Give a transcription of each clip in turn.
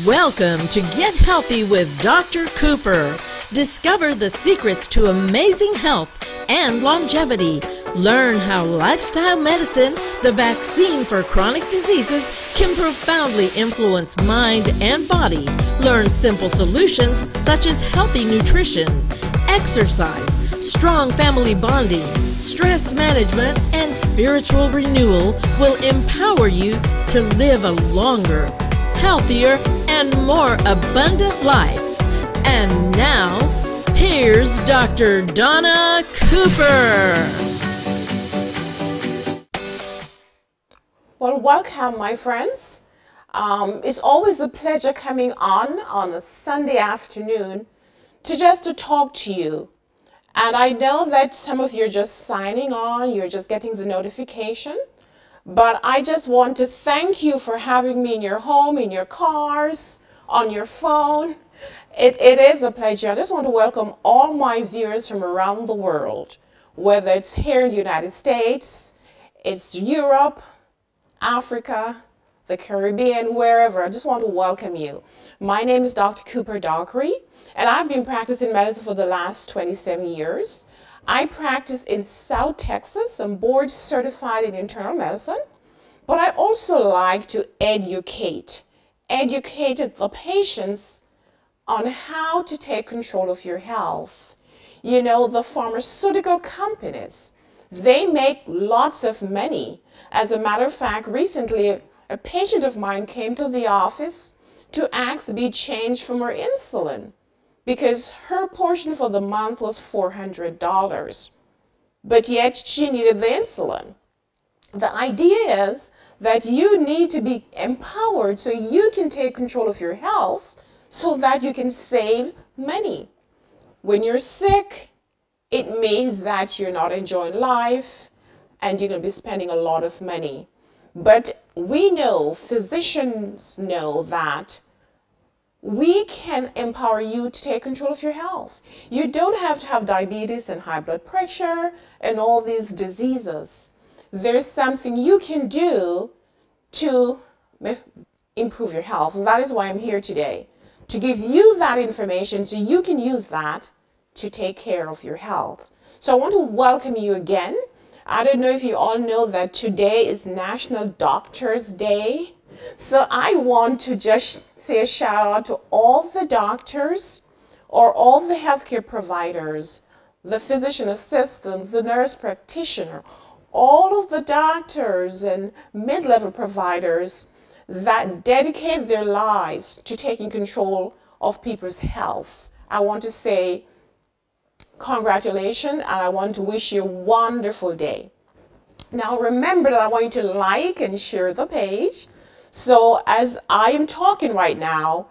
Welcome to Get Healthy with Dr. Cooper. Discover the secrets to amazing health and longevity. Learn how lifestyle medicine, the vaccine for chronic diseases, can profoundly influence mind and body. Learn simple solutions such as healthy nutrition, exercise, strong family bonding, stress management, and spiritual renewal will empower you to live a longer, healthier, and more abundant life. And now, here's Dr. Dona Cooper. Well, welcome, my friends. It's always a pleasure coming on a Sunday afternoon to talk to you. And I know that some of you are just signing on, you're just getting the notification. But I just want to thank you for having me in your home, in your cars, on your phone. It is a pleasure. I just want to welcome all my viewers from around the world, whether it's here in the United States, it's Europe, Africa, the Caribbean, wherever. I just want to welcome you. My name is Dr. Cooper-Dockery, and I've been practicing medicine for the last 27 years. I practice in South Texas. I'm board certified in internal medicine, but I also like to educate the patients on how to take control of your health. You know, the pharmaceutical companies, they make lots of money. As a matter of fact, recently a patient of mine came to the office to ask to be changed from her insulin, because her portion for the month was $400, but yet she needed the insulin. The idea is that you need to be empowered so you can take control of your health so that you can save money. When you're sick, it means that you're not enjoying life and you're going to be spending a lot of money. But we know, physicians know that we can empower you to take control of your health. You don't have to have diabetes and high blood pressure and all these diseases. There's something you can do to improve your health. And that is why I'm here today, to give you that information so you can use that to take care of your health. So I want to welcome you again. I don't know if you all know that today is National Doctors Day. So I want to just say a shout out to all the doctors or all the healthcare providers, the physician assistants, the nurse practitioner, all of the doctors and mid-level providers that dedicate their lives to taking control of people's health. I want to say congratulations, and I want to wish you a wonderful day. Now remember that I want you to like and share the page. So as I am talking right now,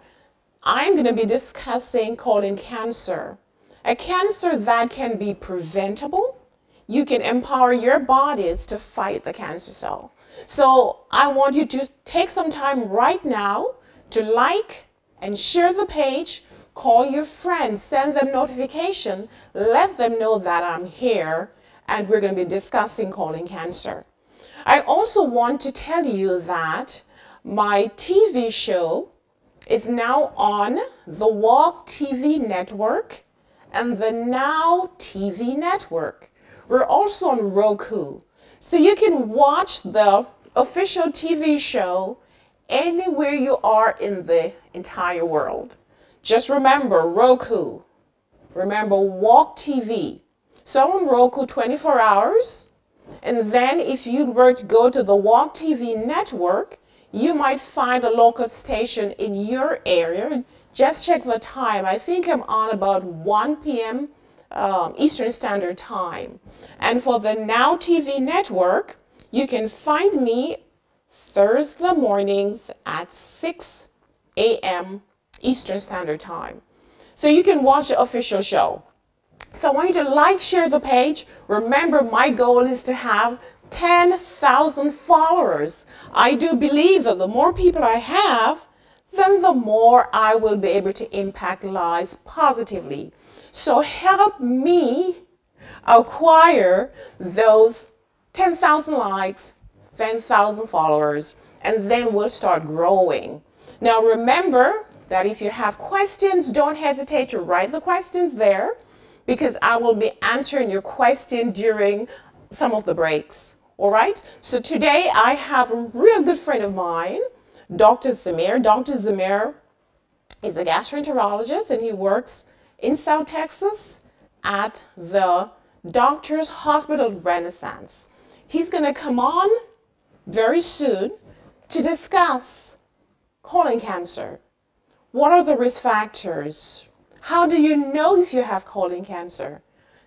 I'm going to be discussing colon cancer, a cancer that can be preventable. You can empower your bodies to fight the cancer cell. So I want you to take some time right now to like and share the page, call your friends, send them notification, let them know that I'm here and we're going to be discussing colon cancer. I also want to tell you that my TV show is now on the Walk TV network and the Now TV network. We're also on Roku, so you can watch the official TV show anywhere you are in the entire world. Just remember Roku, remember Walk TV. So I'm on Roku 24 hours, and then if you were to go to the Walk TV network, you might find a local station in your area. Just check the time. I think I'm on about 1 p.m. Eastern Standard Time. And for the Now TV network, you can find me Thursday mornings at 6 a.m. Eastern Standard Time. So you can watch the official show. So I want you to like, share the page. Remember, my goal is to have 10,000 followers. I do believe that the more people I have, then the more I will be able to impact lives positively. So help me acquire those 10,000 likes, 10,000 followers, and then we'll start growing. Now remember that if you have questions, don't hesitate to write the questions there, because I will be answering your question during some of the breaks. All right? So today I have a real good friend of mine, Dr. Zamir. Dr. Zamir is a gastroenterologist, and he works in South Texas at the Doctors Hospital Renaissance. He's going to come on very soon to discuss colon cancer. What are the risk factors? How do you know if you have colon cancer?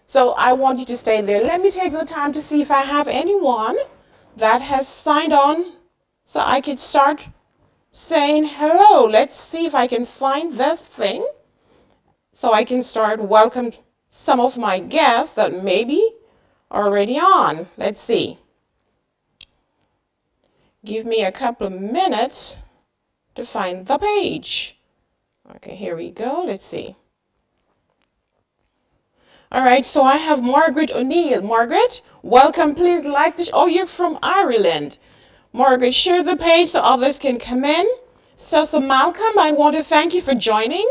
So I want you to stay there. Let me take the time to see if I have anyone that has signed on so I could start saying hello. Let's see if I can find this thing so I can start welcome some of my guests that maybe are already on. Let's see. Give me a couple of minutes to find the page. Okay, here we go. Let's see. All right, so I have Margaret O'Neill. Margaret, welcome. Please like this. Oh, you're from Ireland. Margaret, share the page so others can come in. So Malcolm, I want to thank you for joining.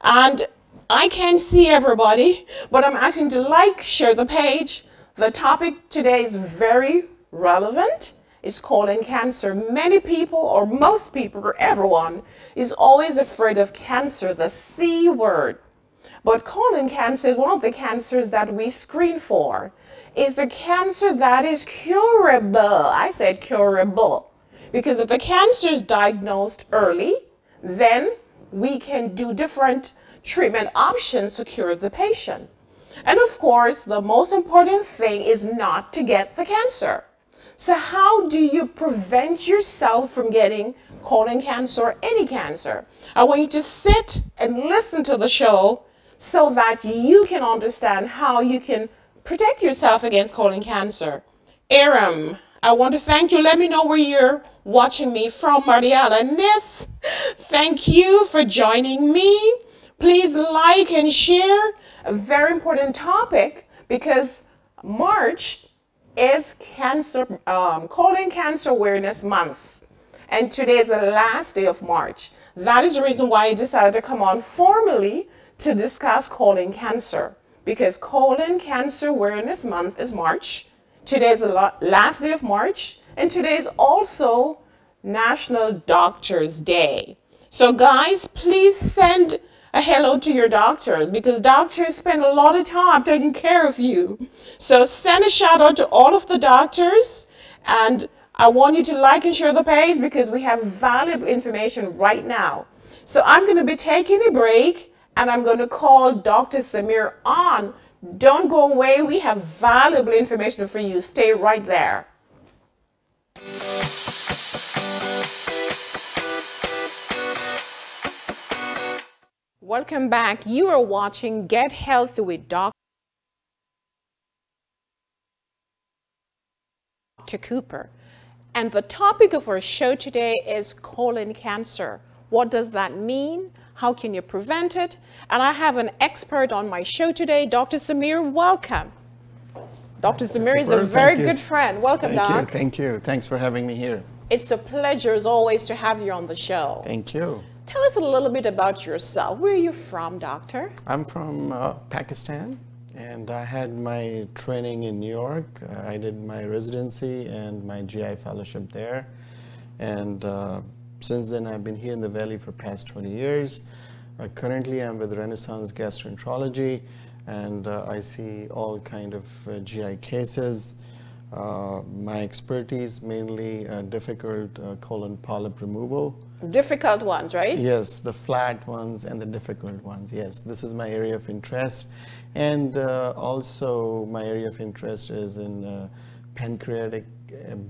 And I can't see everybody, but I'm asking to like, share the page. The topic today is very relevant. It's colon cancer. Many people, or most people, or everyone, is always afraid of cancer, the C word. But colon cancer is one of the cancers that we screen for. It's a cancer that is curable. I said curable. Because if the cancer is diagnosed early, then we can do different treatment options to cure the patient. And of course, the most important thing is not to get the cancer. So how do you prevent yourself from getting colon cancer or any cancer? I want you to sit and listen to the show so that you can understand how you can protect yourself against colon cancer. Aram, I want to thank you. Let me know where you're watching me from. Mariana Nis, thank you for joining me. Please like and share. A very important topic, because March is colon cancer awareness month, and today is the last day of March. That is the reason why I decided to come on formally to discuss colon cancer, because colon cancer awareness month is March. Today is the last day of March, and today is also National Doctors Day. So guys, please send a hello to your doctors, because doctors spend a lot of time taking care of you. So send a shout out to all of the doctors, and I want you to like and share the page because we have valuable information right now. So I'm going to be taking a break, and I'm going to call Dr. Zamir on. Don't go away. We have valuable information for you. Stay right there. Welcome back. You are watching Get Healthy with Dr. Cooper. And the topic of our show today is colon cancer. What does that mean? How can you prevent it? And I have an expert on my show today, Dr. Zamir. Welcome. Dr. Zamir is a very good friend. Welcome, Doc. Thank you. Thanks for having me here. It's a pleasure, as always, to have you on the show. Thank you. Tell us a little bit about yourself. Where are you from, doctor? I'm from Pakistan, and I had my training in New York. I did my residency and my GI fellowship there. And since then, I've been here in the Valley for past 20 years. Currently, I'm with Renaissance Gastroenterology, and I see all kind of GI cases. My expertise mainly difficult colon polyp removal. Difficult ones, right? Yes, the flat ones and the difficult ones. Yes, this is my area of interest. And also my area of interest is in pancreatic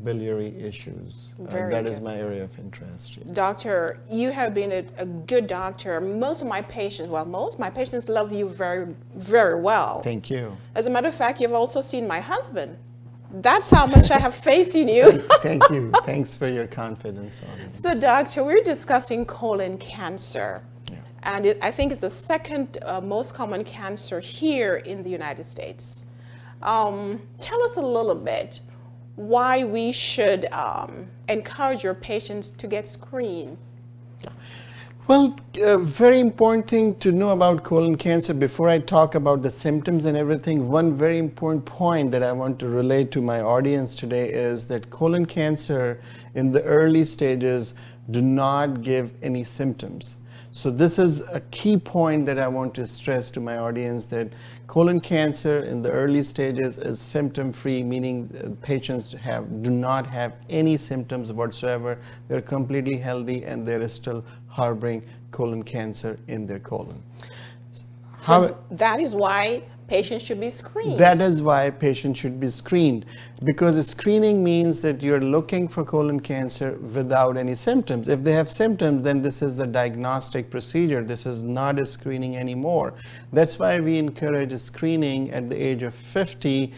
biliary issues. That is my area of interest. Yes. Doctor, you have been a good doctor. Most of my patients, well, most of my patients love you very, very well. Thank you. As a matter of fact, you've also seen my husband. That's how much I have faith in you. Thank you. Thanks for your confidence on me. So, doctor, we're discussing colon cancer. Yeah. And I think it's the second most common cancer here in the United States. Tell us a little bit why we should encourage your patients to get screened. Well, very important thing to know about colon cancer before I talk about the symptoms and everything. One very important point that I want to relate to my audience today is that colon cancer in the early stages do not give any symptoms. So this is a key point that I want to stress to my audience, that colon cancer in the early stages is symptom-free, meaning patients do not have any symptoms whatsoever. They're completely healthy and they're still harboring colon cancer in their colon. So that is why patients should be screened. That is why patients should be screened, because screening means that you're looking for colon cancer without any symptoms. If they have symptoms, then this is the diagnostic procedure. This is not a screening anymore. That's why we encourage screening at the age of 50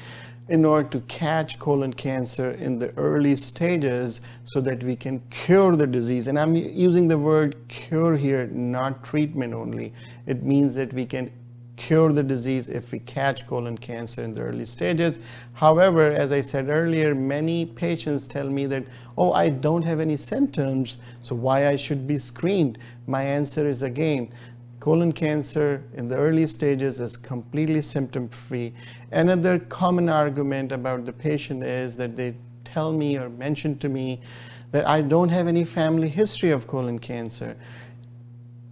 in order to catch colon cancer in the early stages so that we can cure the disease. And I'm using the word cure here, not treatment only. It means that we can cure the disease if we catch colon cancer in the early stages. However, as I said earlier, many patients tell me that, oh, I don't have any symptoms, so why I should be screened? My answer is, again, colon cancer in the early stages is completely symptom-free. Another common argument about the patient is that they tell me or mention to me that I don't have any family history of colon cancer.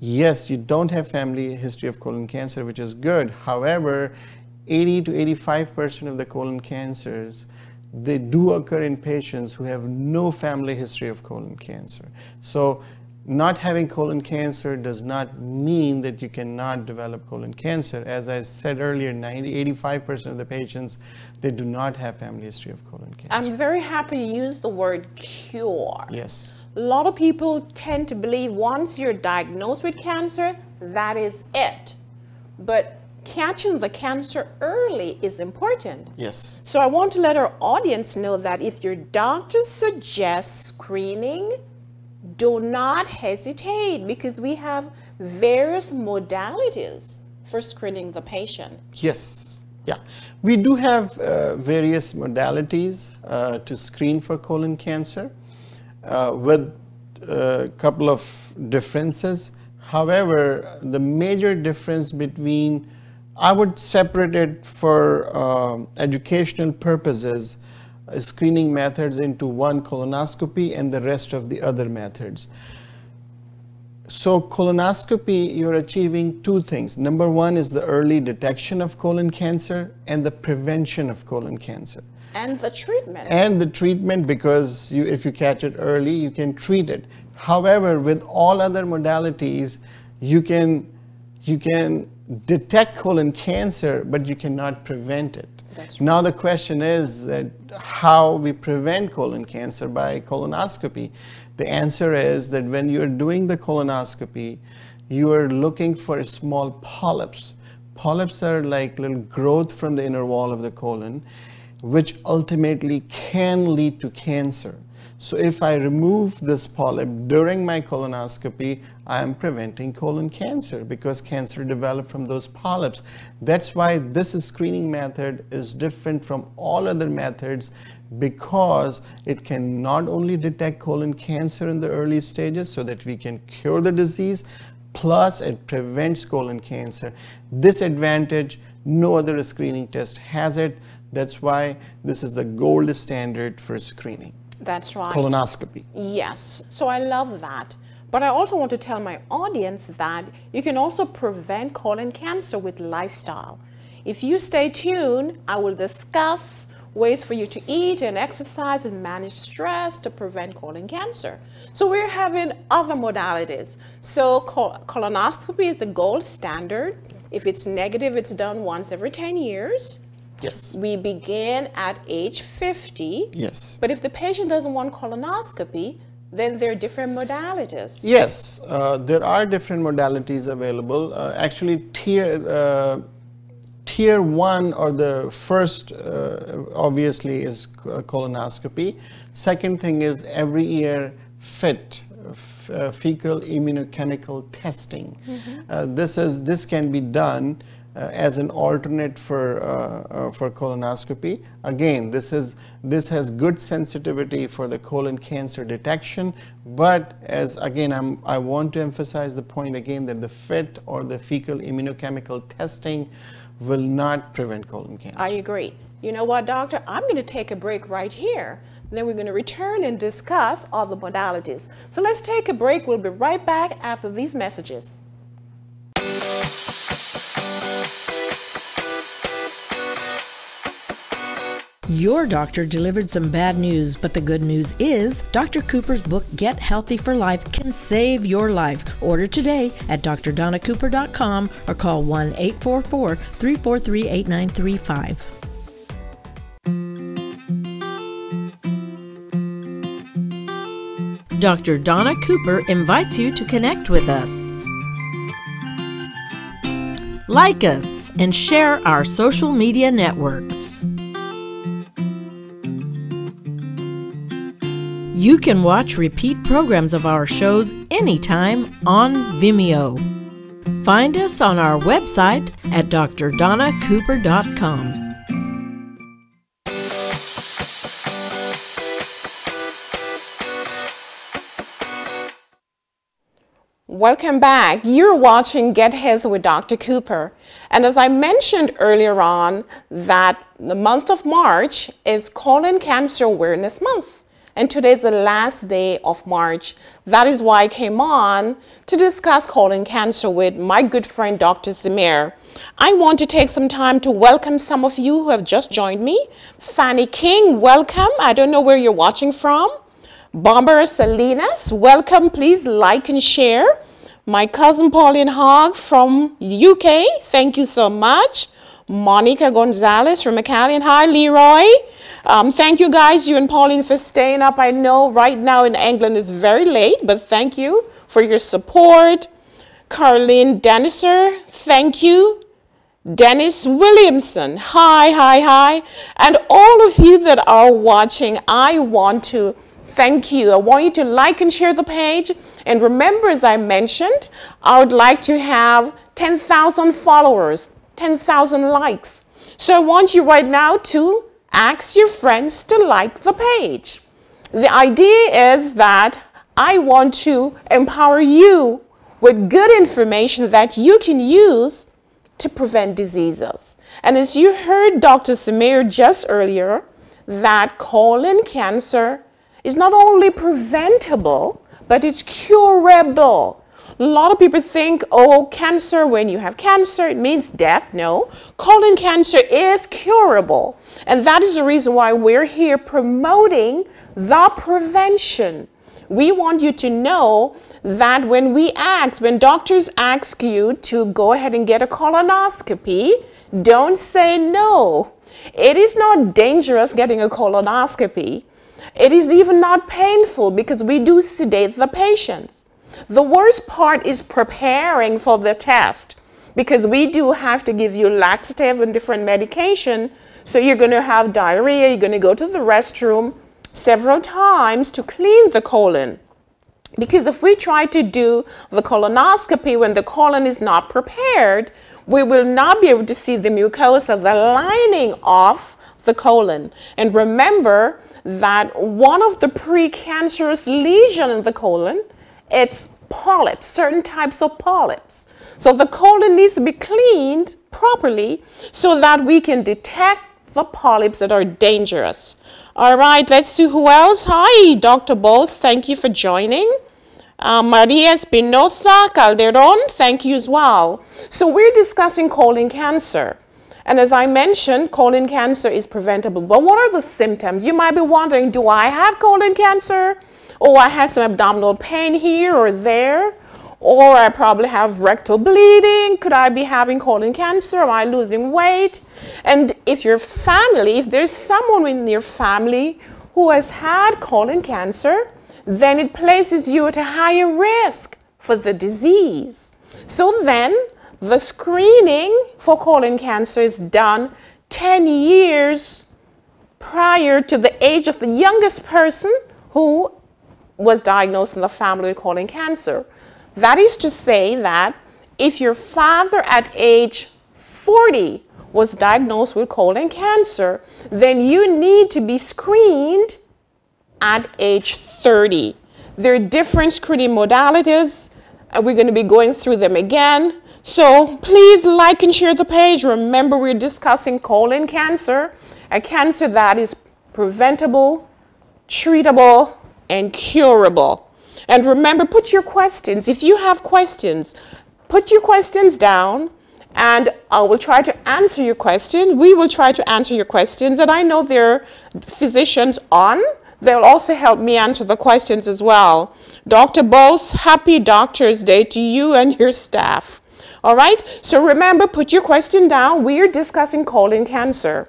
Yes, you don't have family history of colon cancer, which is good. However, 80 to 85% of the colon cancers, they do occur in patients who have no family history of colon cancer. So not having colon cancer does not mean that you cannot develop colon cancer. As I said earlier, 85% of the patients, they do not have family history of colon cancer. I'm very happy you used the word cure. Yes. A lot of people tend to believe once you're diagnosed with cancer, that is it. But catching the cancer early is important. Yes. So I want to let our audience know that if your doctor suggests screening, do not hesitate, because we have various modalities for screening the patient. Yes. Yeah. We do have various modalities to screen for colon cancer. With a couple of differences. However, the major difference between, I would separate it for educational purposes, screening methods into one, colonoscopy, and the rest of the other methods. So colonoscopy, you're achieving two things. Number one is the early detection of colon cancer and the prevention of colon cancer. And the treatment. And the treatment, because if you catch it early, you can treat it. However, with all other modalities, you can detect colon cancer, but you cannot prevent it. That's right. Now the question is that how we prevent colon cancer by colonoscopy. The answer is that when you're doing the colonoscopy, you are looking for small polyps. Polyps are like little growth from the inner wall of the colon, which ultimately can lead to cancer. So if I remove this polyp during my colonoscopy, I am preventing colon cancer, because cancer developed from those polyps. That's why this screening method is different from all other methods, because it can not only detect colon cancer in the early stages so that we can cure the disease, plus it prevents colon cancer. This advantage, no other screening test has it. That's why this is the gold standard for screening. That's right. Colonoscopy. Yes. So I love that. But I also want to tell my audience that you can also prevent colon cancer with lifestyle. If you stay tuned, I will discuss ways for you to eat and exercise and manage stress to prevent colon cancer. So we're having other modalities. So colonoscopy is the gold standard. If it's negative, it's done once every 10 years. Yes. We begin at age 50. Yes. But if the patient doesn't want colonoscopy, then there are different modalities. Yes, there are different modalities available. Actually, tier one, or the first, obviously, is colonoscopy. Second thing is every year FIT, fecal immunochemical testing. Mm-hmm. This can be done as an alternate for colonoscopy. Again, this has good sensitivity for the colon cancer detection, but as again I want to emphasize the point again that the FIT or the fecal immunochemical testing will not prevent colon cancer. I agree. You know what, doctor? I'm going to take a break right here. Then we're going to return and discuss all the modalities. So let's take a break. We'll be right back after these messages. Your doctor delivered some bad news, but the good news is Dr. Cooper's book, Get Healthy for Life, can save your life. Order today at drdonacooper.com or call 1-844-343-8935. Dr. Donna Cooper invites you to connect with us. Like us and share our social media networks. You can watch repeat programs of our shows anytime on Vimeo. Find us on our website at drdonacooper.com. Welcome back. You're watching Get Healthy with Dr. Cooper. And as I mentioned earlier on, that the month of March is Colon Cancer Awareness Month. And today's the last day of March. That is why I came on to discuss colon cancer with my good friend, Dr. Zamir. I want to take some time to welcome some of you who have just joined me. Fanny King, welcome. I don't know where you're watching from. Bomber Salinas, welcome. Please like and share. My cousin Pauline Hogg from UK, thank you so much. Monica Gonzalez from McAllen. Hi, Leroy. Thank you guys, you and Pauline, for staying up. I know right now in England it's very late, but thank you for your support. Carlene Denniser, thank you. Dennis Williamson, hi. And all of you that are watching, I want to thank you. I want you to like and share the page. And remember, as I mentioned, I would like to have 10,000 followers, 10,000 likes. So I want you right now to ask your friends to like the page. The idea is that I want to empower you with good information that you can use to prevent diseases. And as you heard Dr. Zamir just earlier, that colon cancer is not only preventable, but it's curable. A lot of people think, oh, cancer, when you have cancer, it means death. No, colon cancer is curable. And that is the reason why we're here promoting the prevention. We want you to know that when doctors ask you to go ahead and get a colonoscopy, don't say no. It is not dangerous getting a colonoscopy. It is even not painful because we do sedate the patients. The worst part is preparing for the test, because we do have to give you laxative and different medication. So you're going to have diarrhea, you're going to go to the restroom several times to clean the colon. Because if we try to do the colonoscopy when the colon is not prepared, we will not be able to see the mucosa, the lining of the colon. And remember that one of the precancerous lesions in the colon, it's polyps, certain types of polyps. So the colon needs to be cleaned properly so that we can detect the polyps that are dangerous. All right, let's see who else. Hi, Dr. Bose, thank you for joining. Maria Espinosa Calderon, thank you as well. So we're discussing colon cancer. And as I mentioned, colon cancer is preventable. But what are the symptoms? You might be wondering, do I have colon cancer? Or I have some abdominal pain here or there? Or I probably have rectal bleeding. Could I be having colon cancer? Am I losing weight? And if there's someone in your family who has had colon cancer, then it places you at a higher risk for the disease. So then the screening for colon cancer is done 10 years prior to the age of the youngest person who was diagnosed in the family with colon cancer. That is to say that if your father at age 40 was diagnosed with colon cancer, then you need to be screened at age 30. There are different screening modalities, and we're going to be going through them again. So please like and share the page. Remember, we're discussing colon cancer, a cancer that is preventable, treatable, and curable. And remember, put your questions. If you have questions, put your questions down, and I will try to answer your question. We will try to answer your questions. And I know there are physicians on. They'll also help me answer the questions as well. Dr. Bose, happy Doctor's Day to you and your staff. All right? So remember, put your question down. We are discussing colon cancer.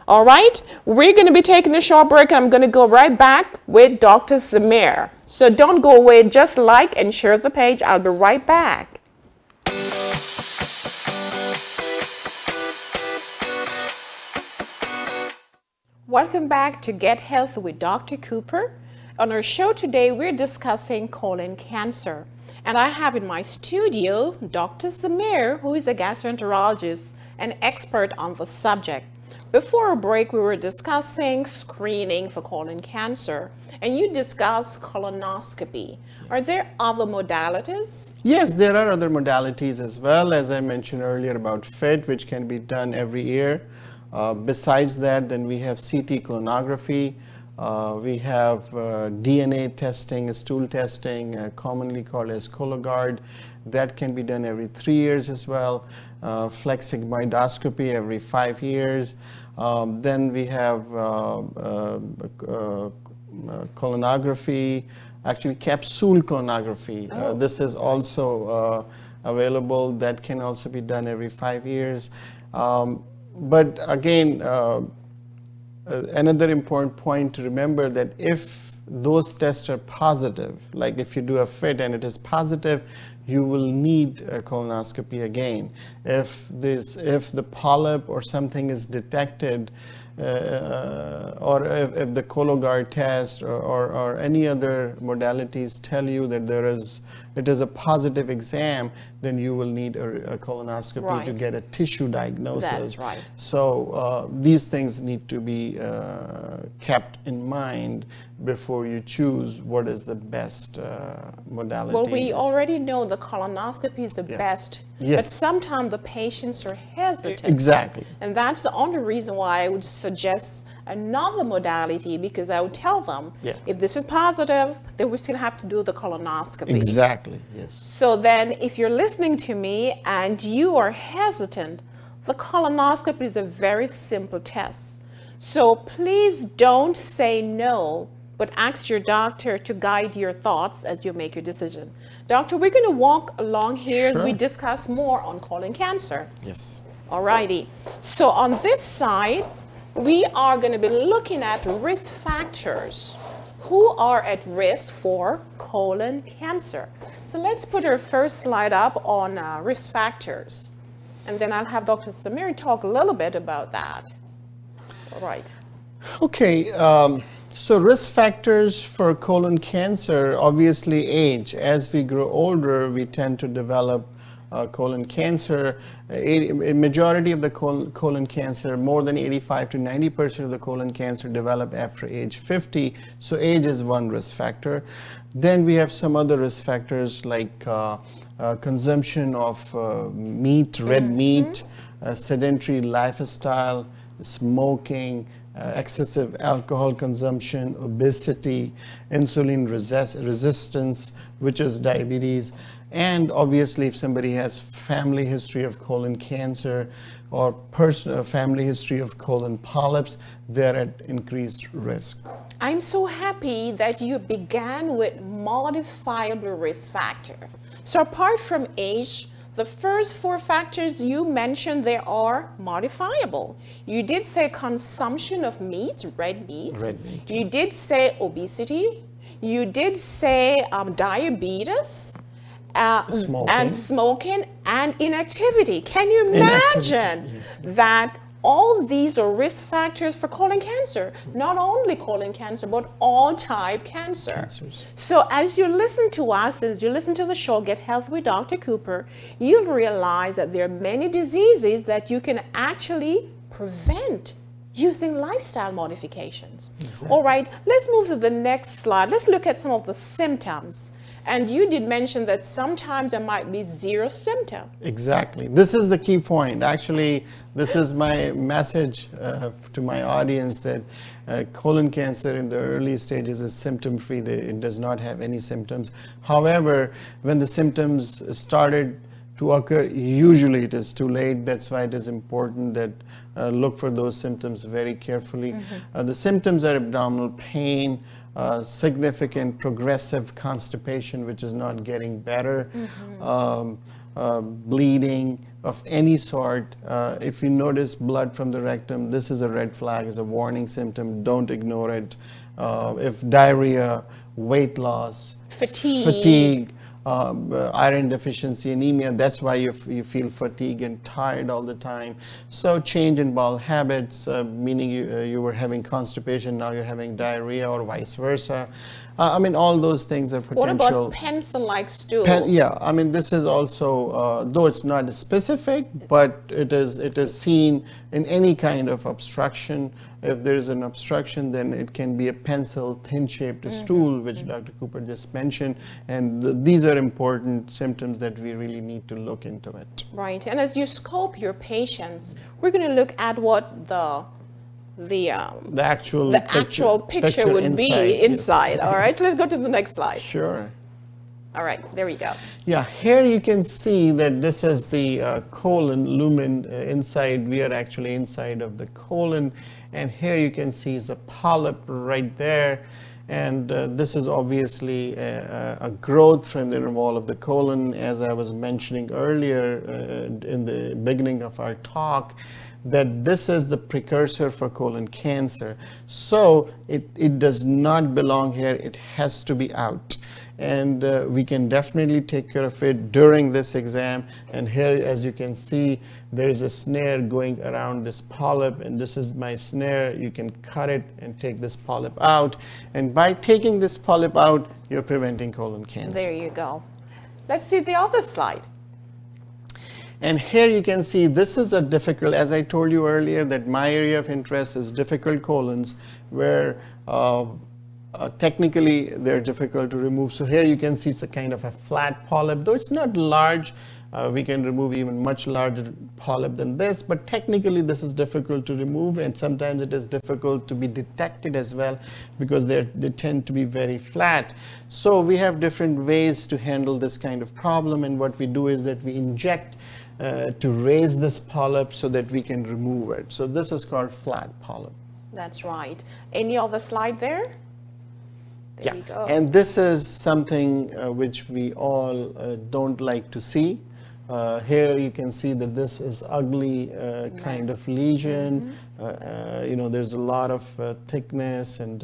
All right? We're going to be taking a short break. I'm going to go right back with Dr. Zamir. So don't go away. Just like and share the page. I'll be right back. Welcome back to Get Healthy with Dr. Cooper. On our show today, we're discussing colon cancer. And I have in my studio Dr. Zamir, who is a gastroenterologist and expert on the subject. Before our break, we were discussing screening for colon cancer, and you discussed colonoscopy. Are there other modalities? Yes, there are other modalities as well, as I mentioned earlier about FIT, which can be done every year. Besides that, then we have CT colonography, we have DNA testing, stool testing, commonly called as Cologuard. That can be done every 3 years as well. Flex sigmoidoscopy every 5 years. Then we have colonography, actually capsule colonography. This is also available. That can also be done every 5 years. But again, another important point to remember that if those tests are positive, like if you do a FIT and it is positive, you will need a colonoscopy again. If the polyp or something is detected, or if the Cologuard test or any other modalities tell you that it is a positive exam, then you will need a colonoscopy to get a tissue diagnosis. That's right. So these things need to be kept in mind before you choose what is the best modality. Well, we already know the colonoscopy is the best, but sometimes the patients are hesitant. Exactly. And that's the only reason why I would suggest another modality, because I would tell them, if this is positive, then we still have to do the colonoscopy. Exactly, yes. So then if you're listening to me and you are hesitant, the colonoscopy is a very simple test. So please don't say no, but ask your doctor to guide your thoughts as you make your decision. Doctor, we're going to walk along here and we discuss more on colon cancer. Yes. Alrighty. So on this side, we are going to be looking at risk factors. Who are at risk for colon cancer? So let's put our first slide up on risk factors. And then I'll have Dr. Zamir talk a little bit about that. All right. Okay. So risk factors for colon cancer, obviously age. As we grow older, we tend to develop colon cancer. A majority of the colon cancer, more than 85 to 90% of the colon cancer develop after age 50. So age is one risk factor. Then we have some other risk factors like consumption of meat, red meat, sedentary lifestyle, smoking, excessive alcohol consumption, obesity, insulin resistance, which is diabetes, and obviously if somebody has family history of colon cancer or family history of colon polyps, they're at increased risk. I'm so happy that you began with modifiable risk factor. So apart from age, the first four factors you mentioned, they are modifiable. You did say consumption of meat, red meat. Red meat. You did say obesity. You did say diabetes. Smoking. And smoking and inactivity. Can you imagine that all these are risk factors for colon cancer. Not only colon cancer, but all type cancer. Cancers. So as you listen to us, as you listen to the show, Get Healthy with Dr. Cooper, you'll realize that there are many diseases that you can actually prevent using lifestyle modifications. Exactly. All right, let's move to the next slide. Let's look at some of the symptoms. And you did mention that sometimes there might be zero symptom. Exactly. This is the key point. Actually, this is my message to my audience, that colon cancer in the early stages is symptom-free. It does not have any symptoms. However, when the symptoms started to occur, usually it is too late. That's why it is important that look for those symptoms very carefully. The symptoms are abdominal pain, significant progressive constipation, which is not getting better, bleeding of any sort. If you notice blood from the rectum, this is a red flag, is a warning symptom. Don't ignore it. If diarrhea, weight loss, fatigue, iron deficiency, anemia, that's why you feel fatigued and tired all the time. So change in bowel habits, meaning you were having constipation, now you're having diarrhea, or vice versa. I mean, all those things are potential. What about pencil-like stool? Yeah, I mean, this is also, though it's not specific, but it is seen in any kind of obstruction. If there is an obstruction, then it can be a pencil, thin-shaped stool, which Dr. Cooper just mentioned, and these are important symptoms that we really need to look into it. Right, and as you scope your patients, we're going to look at what the actual picture would be inside. All right, so let's go to the next slide. Sure. All right, there we go. Yeah, here you can see that this is the colon lumen inside. We are actually inside of the colon, and here you can see is a polyp right there. And this is obviously a growth from the wall of the colon, as I was mentioning earlier in the beginning of our talk, that this is the precursor for colon cancer. So it does not belong here, it has to be out. And we can definitely take care of it during this exam. And here, as you can see, there is a snare going around this polyp, and this is my snare. You can cut it and take this polyp out. And by taking this polyp out, you're preventing colon cancer. There you go. Let's see the other slide. And here you can see this is a difficult, as I told you earlier, that my area of interest is difficult colons, where technically they're difficult to remove. So here you can see it's a kind of a flat polyp, though it's not large. We can remove even much larger polyp than this, but technically this is difficult to remove, and sometimes it is difficult to be detected as well, because they tend to be very flat. So we have different ways to handle this kind of problem, and what we do is that we inject to raise this polyp so that we can remove it. So this is called flat polyp. That's right. Any other slide there? There you go. And this is something which we all don't like to see. Here you can see that this is ugly kind of lesion. You know, there's a lot of thickness, and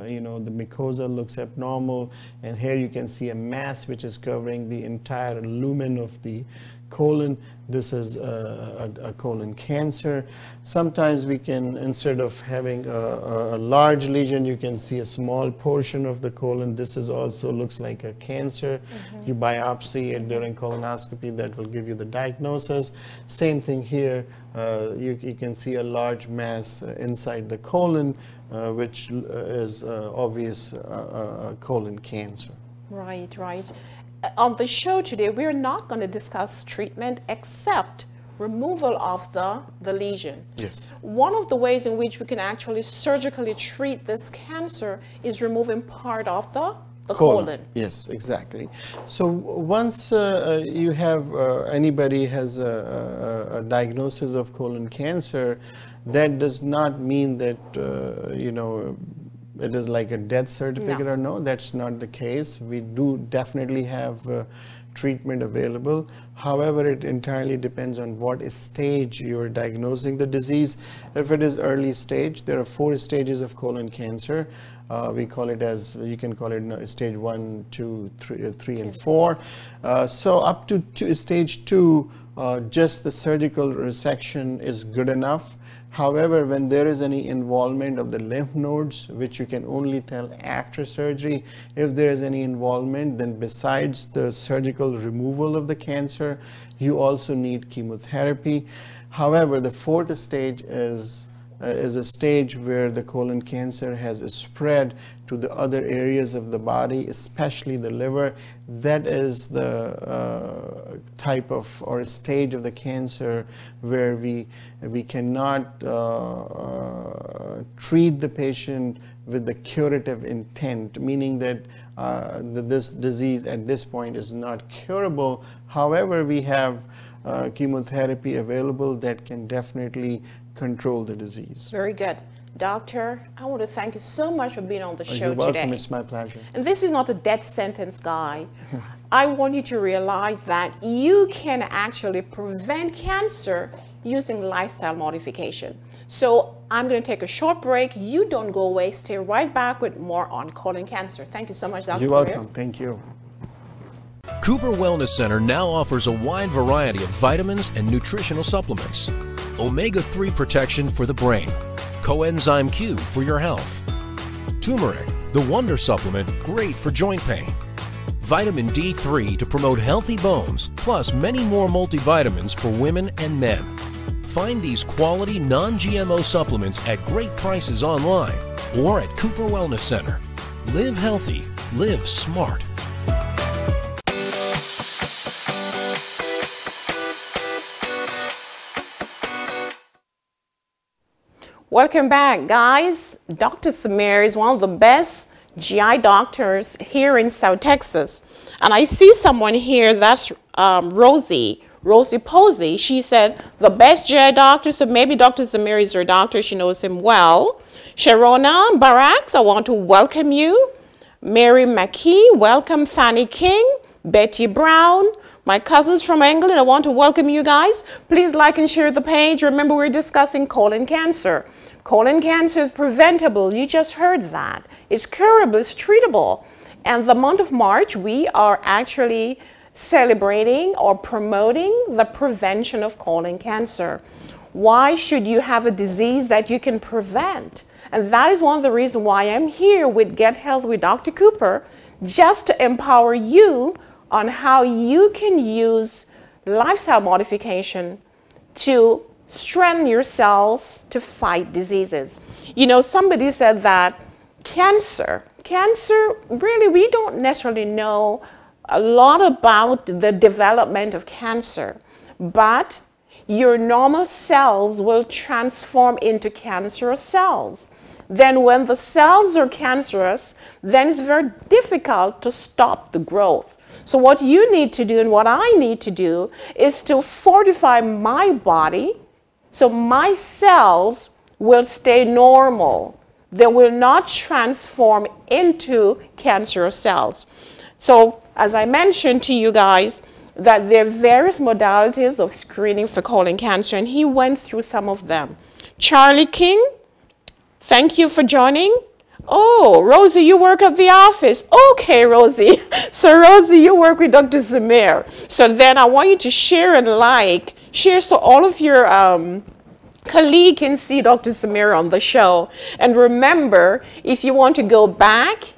you know, the mucosa looks abnormal. And here you can see a mass which is covering the entire lumen of the colon. This is a colon cancer. Sometimes we can, instead of having a large lesion, you can see a small portion of the colon. This is also looks like a cancer. You biopsy it during colonoscopy, that will give you the diagnosis. Same thing here. You can see a large mass inside the colon, which is obvious colon cancer. Right, right. On the show today, we're not going to discuss treatment except removal of the lesion. Yes. One of the ways in which we can actually surgically treat this cancer is removing part of the colon. Yes, exactly. So once you have anybody has a diagnosis of colon cancer, that does not mean that you know, it is like a death certificate. No, that's not the case. We do definitely have treatment available. However, it entirely depends on what stage you're diagnosing the disease. If it is early stage, there are 4 stages of colon cancer. We call it as, you can call it stage 1, 2, 3 and 4. So up to stage 2, just the surgical resection is good enough. However, when there is any involvement of the lymph nodes, which you can only tell after surgery, if there is any involvement, then besides the surgical removal of the cancer, you also need chemotherapy. However, the 4th stage is a stage where the colon cancer has spread to the other areas of the body, especially the liver. That is the type of or stage of the cancer where we cannot treat the patient with the curative intent, meaning that this disease at this point is not curable. However, we have chemotherapy available that can definitely control the disease. Very good. Doctor, I want to thank you so much for being on the show You're welcome. today. It's my pleasure. And this is not a death sentence, guy. I want you to realize that you can actually prevent cancer using lifestyle modification. So I'm going to take a short break. You don't go away. Stay right back with more on colon cancer. Thank you so much, Dr. You're Zamir. welcome. Thank you. Cooper Wellness Center now offers a wide variety of vitamins and nutritional supplements. Omega-3 protection for the brain. Coenzyme Q for your health. Turmeric, the wonder supplement, great for joint pain. Vitamin D3 to promote healthy bones, plus many more multivitamins for women and men. Find these quality non-GMO supplements at great prices online or at Cooper Wellness Center. Live healthy, live smart. Welcome back, guys. Dr. Zamir is one of the best GI doctors here in South Texas. And I see someone here, that's Rosie Posey. She said, the best GI doctor, so maybe Dr. Zamir is her doctor. She knows him well. Sharona Barracks, I want to welcome you. Mary McKee, welcome. Fanny King, Betty Brown. My cousins from England, I want to welcome you guys. Please like and share the page. Remember, we're discussing colon cancer. Colon cancer is preventable. You just heard that. It's curable, it's treatable. And the month of March, we are actually celebrating or promoting the prevention of colon cancer. Why should you have a disease that you can prevent? And that is one of the reasons why I'm here with Get Health with Dr. Cooper, just to empower you on how you can use lifestyle modification to strengthen your cells to fight diseases. You know, somebody said that cancer, really, we don't necessarily know a lot about the development of cancer, but your normal cells will transform into cancerous cells. Then when the cells are cancerous, then it's very difficult to stop the growth. So what you need to do and what I need to do is to fortify my body so my cells will stay normal. They will not transform into cancerous cells. So as I mentioned to you guys, that there are various modalities of screening for colon cancer, and he went through some of them. Charlie King, thank you for joining. Oh, Rosie, you work at the office. Okay, Rosie. So Rosie, you work with Dr. Zamir. So then I want you to share and share so all of your colleagues can see Dr. Zamir on the show. And remember, if you want to go back,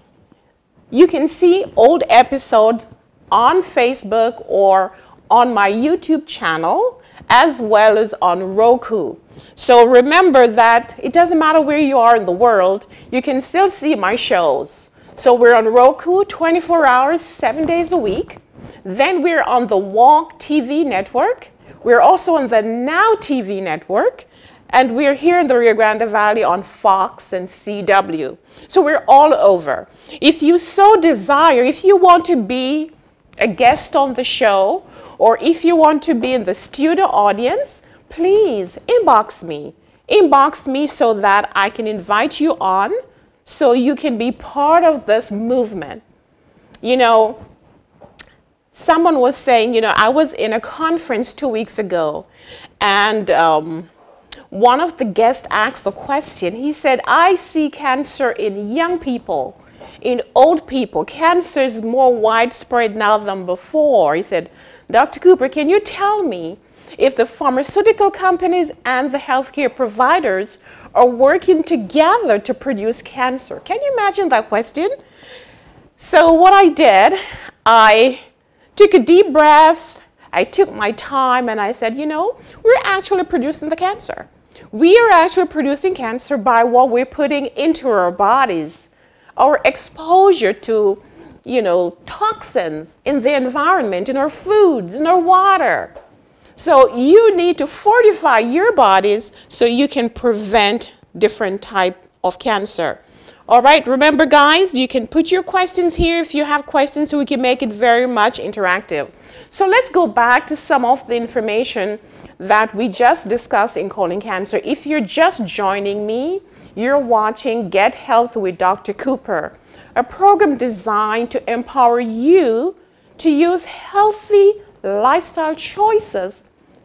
you can see old episode on Facebook or on my YouTube channel, as well as on Roku. So remember that it doesn't matter where you are in the world, you can still see my shows. So we're on Roku 24 hours, 7 days a week. Then we're on the Walk TV network. We're also on the Now TV network. And we're here in the Rio Grande Valley on Fox and CW. So we're all over. If you so desire, if you want to be a guest on the show, or if you want to be in the studio audience, please inbox me. Inbox me so that I can invite you on so you can be part of this movement. You know, someone was saying, you know, I was in a conference 2 weeks ago, and one of the guests asked a question. He said, I see cancer in young people, in old people. Cancer is more widespread now than before. He said, Dr. Cooper, can you tell me if the pharmaceutical companies and the healthcare providers are working together to produce cancer? Can you imagine that question? So what I did, I took a deep breath, I took my time, and I said, you know, we're actually producing the cancer. We are actually producing cancer by what we're putting into our bodies, our exposure to, you know, toxins in the environment, in our foods, in our water. So you need to fortify your bodies so you can prevent different type of cancer. All right, remember guys, you can put your questions here if you have questions so we can make it very much interactive. So let's go back to some of the information that we just discussed in colon cancer. If you're just joining me, you're watching Get Healthy with Dr. Cooper, a program designed to empower you to use healthy lifestyle choices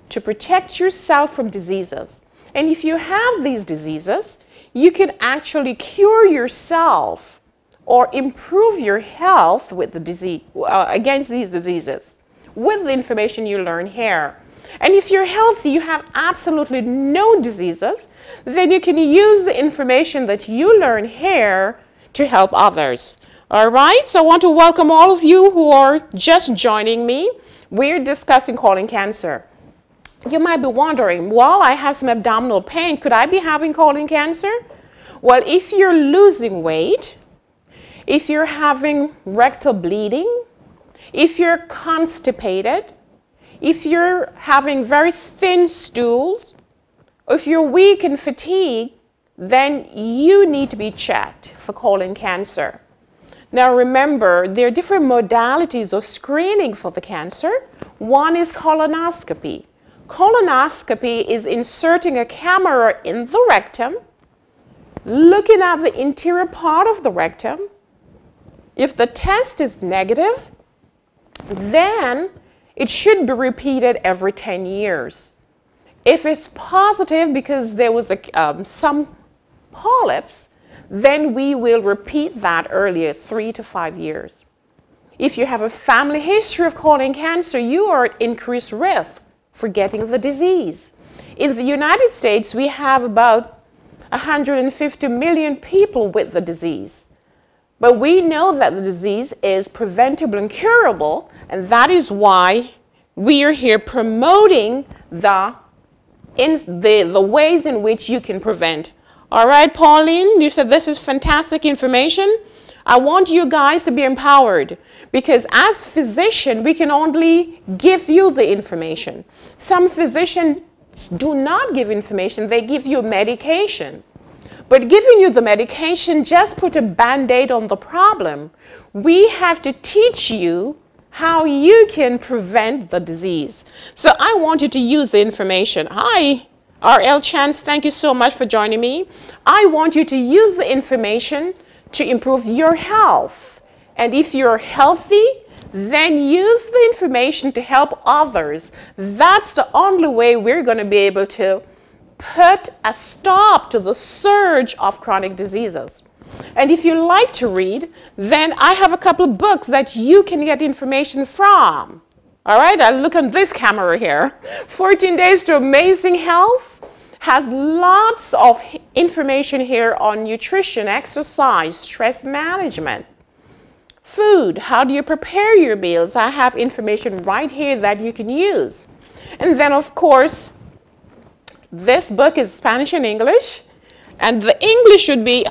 to protect yourself from diseases. And if you have these diseases, you can actually cure yourself or improve your health with the disease, against these diseases with the information you learn here. And if you're healthy, you have absolutely no diseases, then you can use the information that you learn here to help others. All right, so I want to welcome all of you who are just joining me. We're discussing colon cancer. You might be wondering, well, I have some abdominal pain. Could I be having colon cancer? Well, if you're losing weight, if you're having rectal bleeding, if you're constipated, if you're having very thin stools, or if you're weak and fatigued, then you need to be checked for colon cancer. Now remember, there are different modalities of screening for the cancer. One is colonoscopy. Colonoscopy is inserting a camera in the rectum, looking at the interior part of the rectum. If the test is negative, then it should be repeated every 10 years. If it's positive because there was some polyps, then we will repeat that earlier, 3 to 5 years. If you have a family history of colon cancer, you are at increased risk for getting the disease. In the United States, we have about 150 million people with the disease. But we know that the disease is preventable and curable, and that is why we are here promoting the ways in which you can prevent. All right, Pauline, you said this is fantastic information. I want you guys to be empowered because as physicians, we can only give you the information. Some physicians do not give information, they give you medication. But giving you the medication just put a band-aid on the problem. We have to teach you how you can prevent the disease. So I want you to use the information. Hi, R.L. Chance, thank you so much for joining me. I want you to use the information to improve your health. And if you're healthy, then use the information to help others. That's the only way we're going to be able to put a stop to the surge of chronic diseases. And if you like to read, then I have a couple of books that you can get information from. All right, I'll look on this camera here. 14 Days to Amazing Health has lots of information here on nutrition, exercise, stress management, food. How do you prepare your meals? I have information right here that you can use. And then, of course, this book is Spanish and English. And the English should be,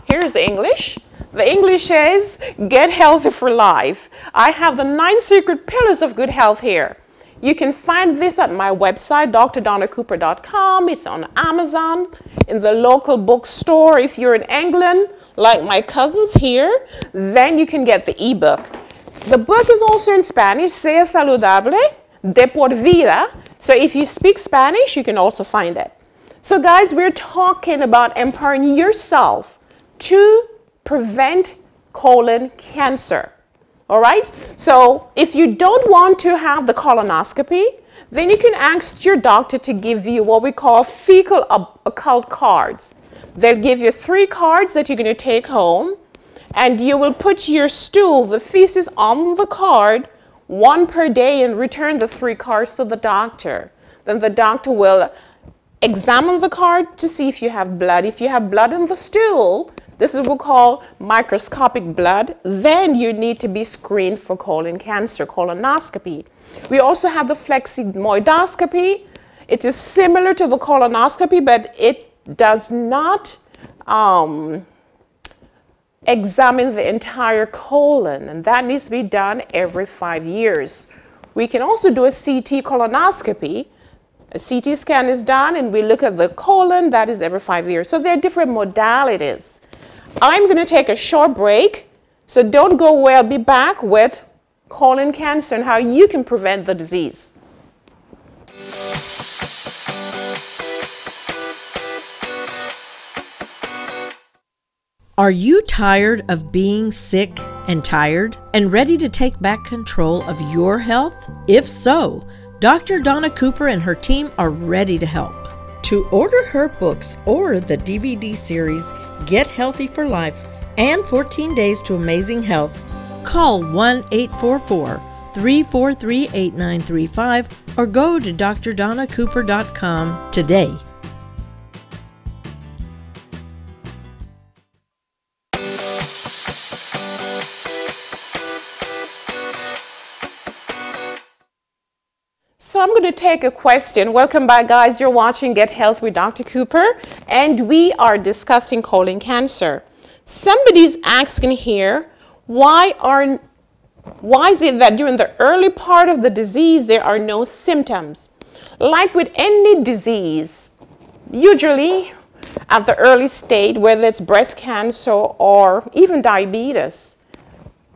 here's the English. The English is Get Healthy for Life. I have the 9 secret pillars of good health here. You can find this at my website, drdonacooper.com. It's on Amazon, in the local bookstore. If you're in England, like my cousins here, then you can get the ebook. The book is also in Spanish, Sea Saludable, de por vida. So if you speak Spanish, you can also find it. So guys, we're talking about empowering yourself to prevent colon cancer. All right? So if you don't want to have the colonoscopy, then you can ask your doctor to give you what we call fecal occult cards. They'll give you 3 cards that you're going to take home, and you will put your stool, the feces, on the card, 1 per day, and return the 3 cards to the doctor. Then the doctor will examine the card to see if you have blood. If you have blood in the stool, this is what we call microscopic blood, then you need to be screened for colon cancer, colonoscopy. We also have the fleximoidoscopy. It is similar to the colonoscopy, but it does not examine the entire colon, and that needs to be done every 5 years. We can also do a CT colonoscopy. A CT scan is done, and we look at the colon. That is every 5 years. So there are different modalities. I'm going to take a short break, so don't go away. I'll be back with colon cancer and how you can prevent the disease. Are you tired of being sick and tired and ready to take back control of your health? If so, Dr. Donna Cooper and her team are ready to help. To order her books or the DVD series, Get Healthy for Life and 14 Days to Amazing Health, call 1-844-343-8935 or go to drdonnacooper.com today. So I'm going to take a question. Welcome back, guys. You're watching Get Health with Dr. Cooper, and we are discussing colon cancer. Somebody's asking here, why is it that during the early part of the disease there are no symptoms? Like with any disease, usually at the early stage, whether it's breast cancer or even diabetes,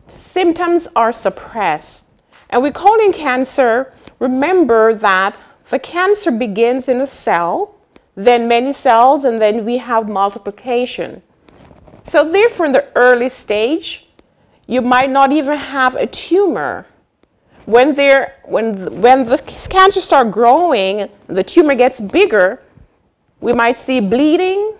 symptoms are suppressed. And with colon cancer, remember that the cancer begins in a cell, then many cells, and then we have multiplication. So therefore, in the early stage, you might not even have a tumor. When the cancer starts growing, the tumor gets bigger, we might see bleeding,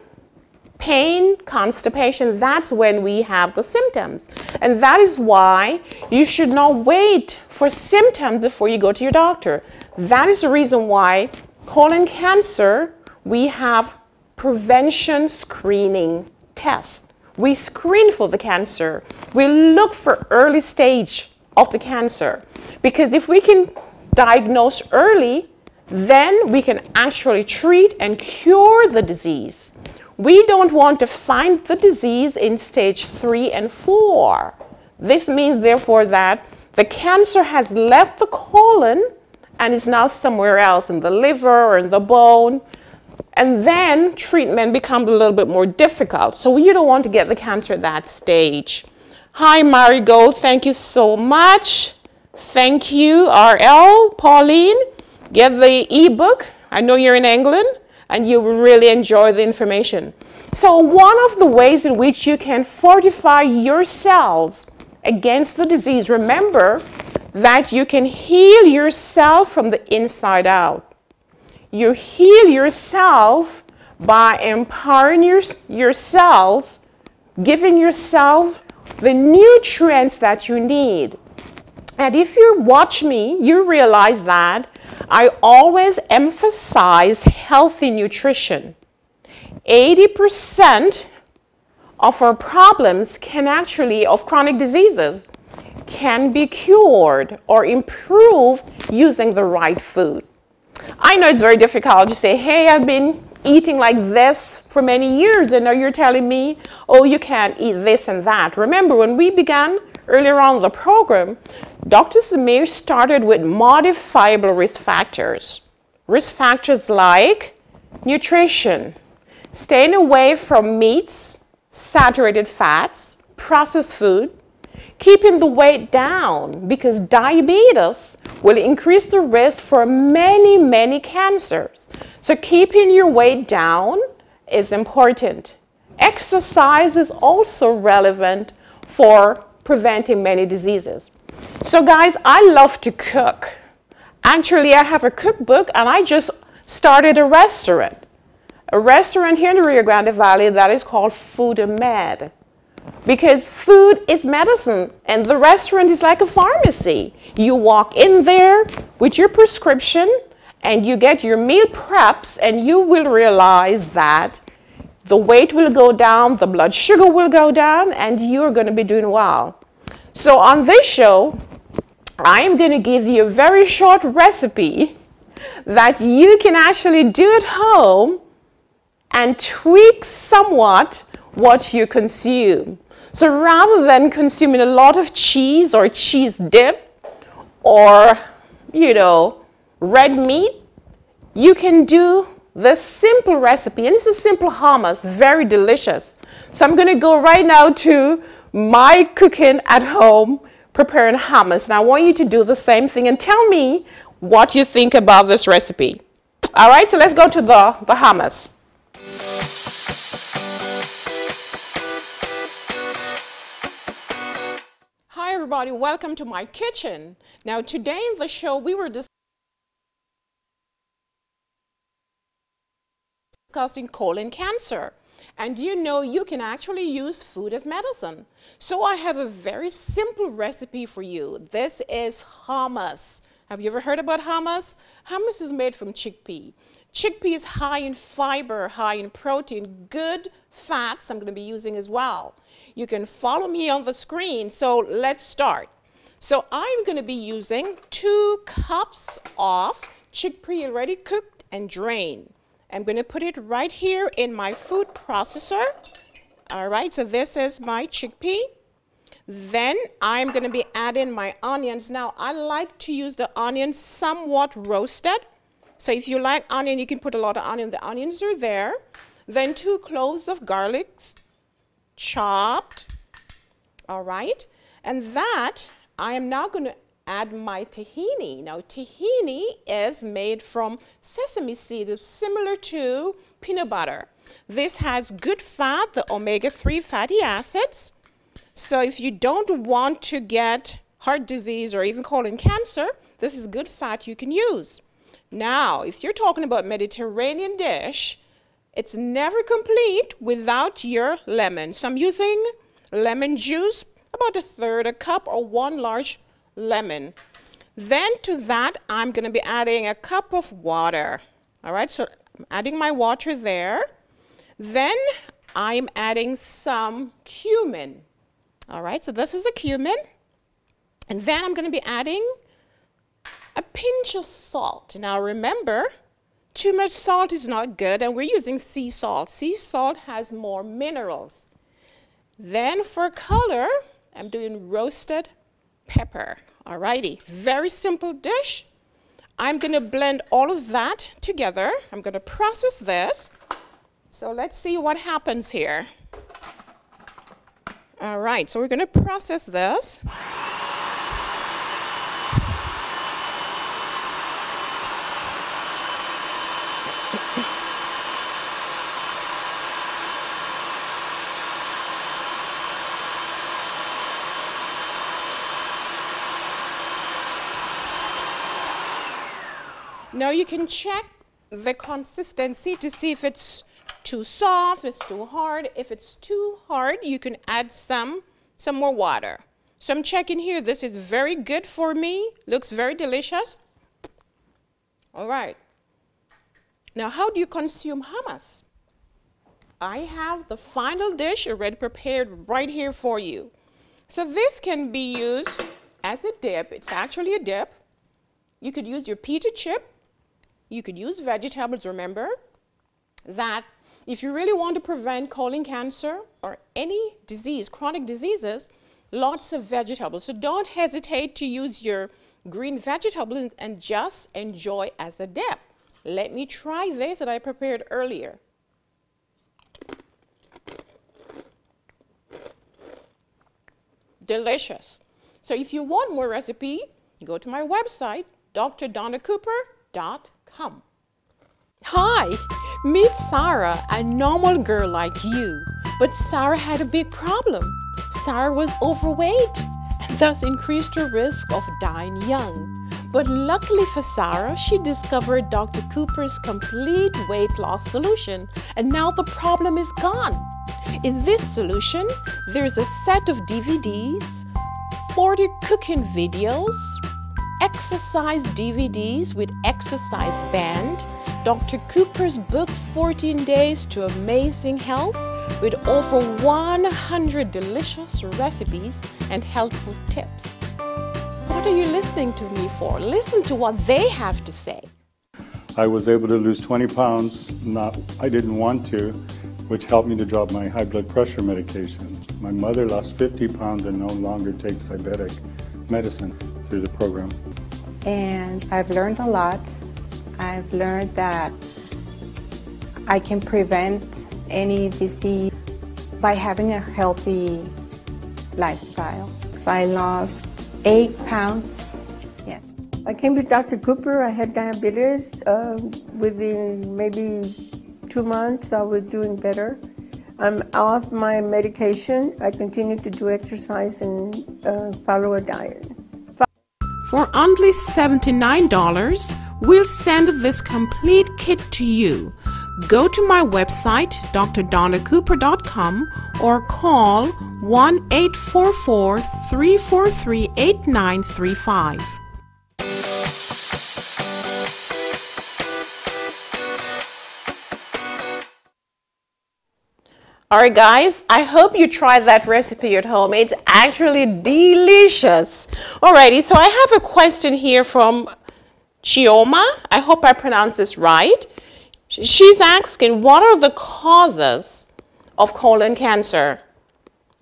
pain, constipation. That's when we have the symptoms. And that is why you should not wait for symptoms before you go to your doctor. That is the reason why colon cancer, we have prevention screening tests. We screen for the cancer. We look for early stage of the cancer. Because if we can diagnose early, then we can actually treat and cure the disease. We don't want to find the disease in stage 3 and 4. This means, therefore, that the cancer has left the colon and is now somewhere else, in the liver or in the bone. And then treatment becomes a little bit more difficult. So you don't want to get the cancer at that stage. Hi, Marigold. Thank you so much. Thank you, RL. Pauline, get the ebook. I know you're in England, and you will really enjoy the information. So one of the ways in which you can fortify your cells against the disease, remember that you can heal yourself from the inside out. You heal yourself by empowering your cells, giving yourself the nutrients that you need. And if you watch me, you realize that I always emphasize healthy nutrition. 80% of our problems of chronic diseases can be cured or improved using the right food. I know it's very difficult to say, hey, I've been eating like this for many years, and now you're telling me, oh, you can't eat this and that. Remember, when we began earlier on in the program, Dr. Zamir started with modifiable risk factors. Risk factors like nutrition, staying away from meats, saturated fats, processed food, keeping the weight down, because diabetes will increase the risk for many, many cancers. So keeping your weight down is important. Exercise is also relevant for preventing many diseases. So guys, I love to cook. Actually, I have a cookbook and I just started a restaurant here in the Rio Grande Valley that is called Food Med. Because food is medicine and the restaurant is like a pharmacy. You walk in there with your prescription and you get your meal preps and you will realize that the weight will go down, the blood sugar will go down, and you're going to be doing well. So on this show, I'm going to give you a very short recipe that you can actually do at home and tweak somewhat what you consume. So rather than consuming a lot of cheese or cheese dip or, red meat, you can do this simple recipe. And it's a simple hummus, very delicious. So I'm going to go right now to my cooking at home, preparing hummus. And I want you to do the same thing and tell me what you think about this recipe. All right, so let's go to the hummus. Hi everybody, welcome to my kitchen. Now today in the show we were discussing colon cancer. And you can actually use food as medicine. So I have a very simple recipe for you. This is hummus. Have you ever heard about hummus? Hummus is made from chickpea. Chickpea is high in fiber, high in protein, good fats I'm going to be using as well. You can follow me on the screen. So let's start. So I'm going to be using 2 cups of chickpea already cooked and drained. I'm going to put it right here in my food processor. All right, so this is my chickpea. Then I'm going to be adding my onions. Now, I like to use the onions somewhat roasted. So if you like onion, you can put a lot of onion. The onions are there. Then 2 cloves of garlic, chopped. All right, and that I am now going to add my tahini. Now, tahini is made from sesame seed. It's similar to peanut butter. This has good fat, the omega-3 fatty acids. So if you don't want to get heart disease or even colon cancer, this is good fat you can use. Now, if you're talking about Mediterranean dish, it's never complete without your lemon. So I'm using lemon juice, about 1/3 cup or 1 large lemon. Then to that, I'm going to be adding a cup of water. All right, so I'm adding my water there. Then I'm adding some cumin. All right, so this is the cumin. And then I'm going to be adding a pinch of salt. Now remember, too much salt is not good, and we're using sea salt. Sea salt has more minerals. Then for color, I'm doing roasted pepper. Alrighty, very simple dish. I'm going to blend all of that together. I'm going to process this. So let's see what happens here. All right, so we're going to process this. Now you can check the consistency to see if it's too soft, if it's too hard. If it's too hard, you can add some more water. So I'm checking here. This is very good for me. Looks very delicious. All right. Now, how do you consume hummus? I have the final dish already prepared right here for you. So this can be used as a dip. It's actually a dip. You could use your pita chip. You could use vegetables. Remember that if you really want to prevent colon cancer or any disease, chronic diseases, lots of vegetables. So don't hesitate to use your green vegetables and just enjoy as a dip. Let me try this that I prepared earlier. Delicious. So if you want more recipe, go to my website, drdonacooper.com. Hi, meet Sarah, a normal girl like you. But Sarah had a big problem. Sarah was overweight and thus increased her risk of dying young. But luckily for Sarah, she discovered Dr. Cooper's complete weight loss solution, and now the problem is gone. In this solution, there's a set of DVDs, 40 cooking videos, exercise DVDs with exercise band, Dr. Cooper's book 14 Days to Amazing Health with over 100 delicious recipes and helpful tips. What are you listening to me for? Listen to what they have to say. I was able to lose 20 pounds, I didn't want to, which helped me to drop my high blood pressure medication. My mother lost 50 pounds and no longer takes diabetic medicine through the program. And I've learned a lot. I've learned that I can prevent any disease by having a healthy lifestyle. I lost 8 pounds, yes. I came to Dr. Cooper. I had diabetes. Within maybe 2 months, I was doing better. I'm off my medication. I continue to do exercise and follow a diet. For only $79, we'll send this complete kit to you. Go to my website, drdonacooper.com, or call 1-844-343-8935. All right, guys, I hope you tried that recipe at home. It's actually delicious. Alrighty, so I have a question here from Chioma. I hope I pronounced this right. She's asking, what are the causes of colon cancer?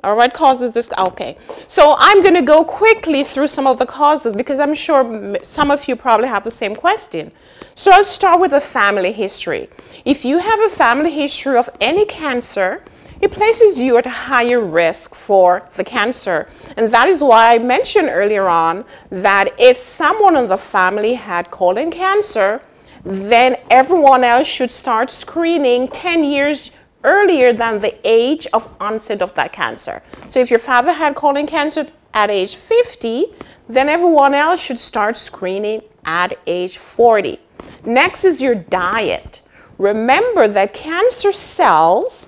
All right, causes this, okay. So I'm going to go quickly through some of the causes because I'm sure some of you probably have the same question. So I'll start with a family history. If you have a family history of any cancer, it places you at a higher risk for the cancer. And that is why I mentioned earlier on that if someone in the family had colon cancer, then everyone else should start screening 10 years earlier than the age of onset of that cancer. So if your father had colon cancer at age 50, then everyone else should start screening at age 40. Next is your diet. Remember that cancer cells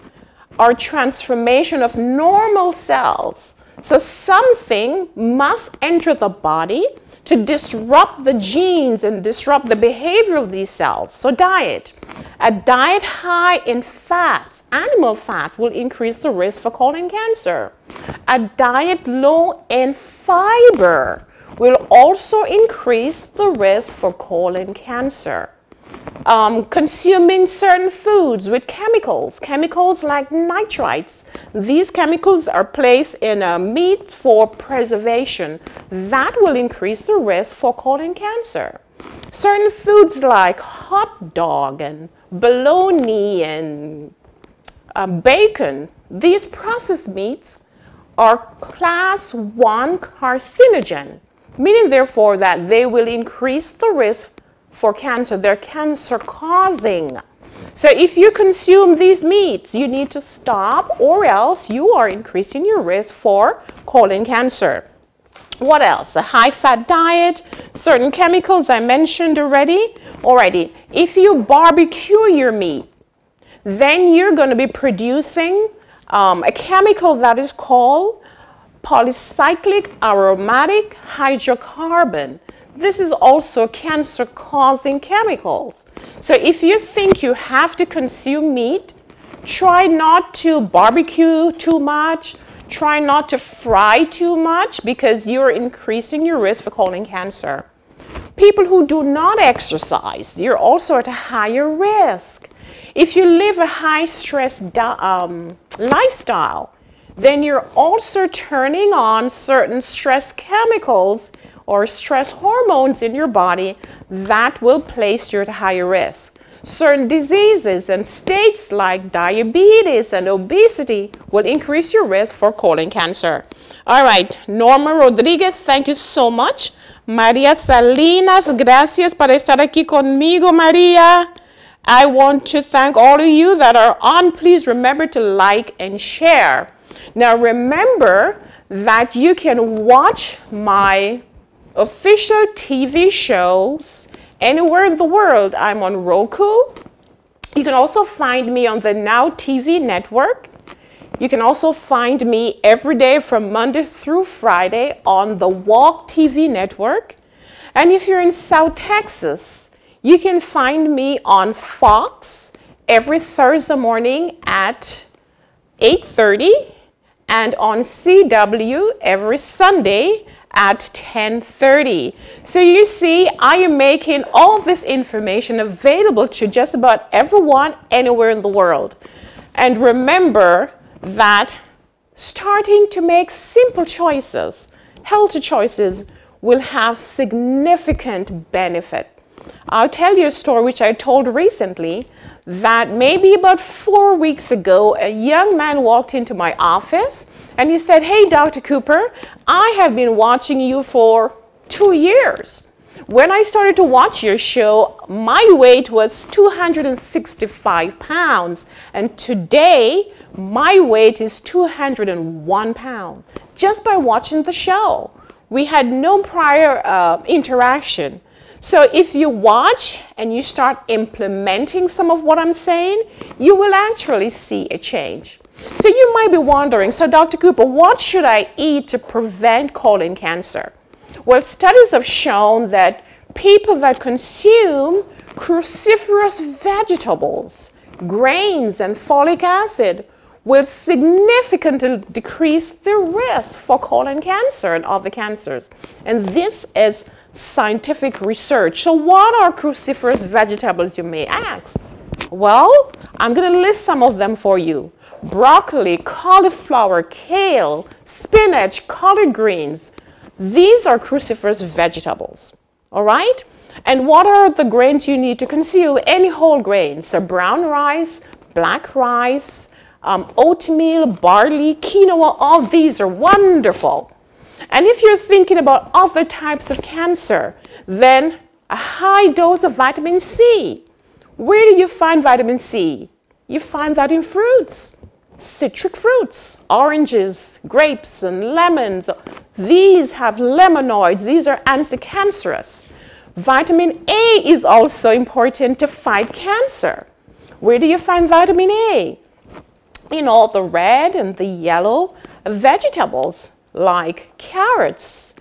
are transformation of normal cells. So something must enter the body to disrupt the genes and disrupt the behavior of these cells. So diet. A diet high in fats, animal fat, will increase the risk for colon cancer. A diet low in fiber will also increase the risk for colon cancer. Consuming certain foods with chemicals like nitrites. These chemicals are placed in meat for preservation. That will increase the risk for colon cancer. Certain foods like hot dog and bologna and bacon, these processed meats are class 1 carcinogen, meaning therefore that they will increase the risk for cancer. They're cancer causing. So if you consume these meats, you need to stop or else you are increasing your risk for colon cancer. What else? A high fat diet, certain chemicals I mentioned already. Alrighty, if you barbecue your meat, then you're going to be producing a chemical that is called polycyclic aromatic hydrocarbon. This is also cancer-causing chemicals. So if you think you have to consume meat, try not to barbecue too much, try not to fry too much because you're increasing your risk for colon cancer. People who do not exercise, you're also at a higher risk. If you live a high-stress lifestyle, then you're also turning on certain stress chemicals or stress hormones in your body that will place you at a higher risk. Certain diseases and states like diabetes and obesity will increase your risk for colon cancer. All right, Norma Rodriguez, thank you so much. María Salinas, gracias por estar aquí conmigo, María. I want to thank all of you that are on. Please remember to like and share. Now remember that you can watch my official TV shows anywhere in the world. I'm on Roku. You can also find me on the Now TV network. You can also find me every day from Monday through Friday on the Walk TV network. And if you're in South Texas, you can find me on Fox every Thursday morning at 8:30 and on CW every Sunday at 10:30. So you see, I am making all this information available to just about everyone anywhere in the world. And remember that starting to make simple choices, healthy choices, will have significant benefit. I'll tell you a story which I told recently, that maybe about 4 weeks ago, a young man walked into my office and he said, "Hey, Dr. Cooper, I have been watching you for 2 years. When I started to watch your show, my weight was 265 pounds, and today my weight is 201 pounds, just by watching the show." We had no prior interaction. So if you watch and you start implementing some of what I'm saying, you will actually see a change. So you might be wondering, so Dr. Cooper, what should I eat to prevent colon cancer? Well, studies have shown that people that consume cruciferous vegetables, grains, and folic acid will significantly decrease the risk for colon cancer and other cancers. And this is scientific research. So what are cruciferous vegetables, you may ask? Well, I'm going to list some of them for you. Broccoli, cauliflower, kale, spinach, collard greens. These are cruciferous vegetables, all right? And what are the grains you need to consume? Any whole grains, so brown rice, black rice, oatmeal, barley, quinoa, all these are wonderful. And if you're thinking about other types of cancer, then a high dose of vitamin C. Where do you find vitamin C? You find that in fruits, citric fruits, oranges, grapes, and lemons. These have lemonoids. These are anti-cancerous. Vitamin A is also important to fight cancer. Where do you find vitamin A? In all the red and the yellow vegetables like carrots,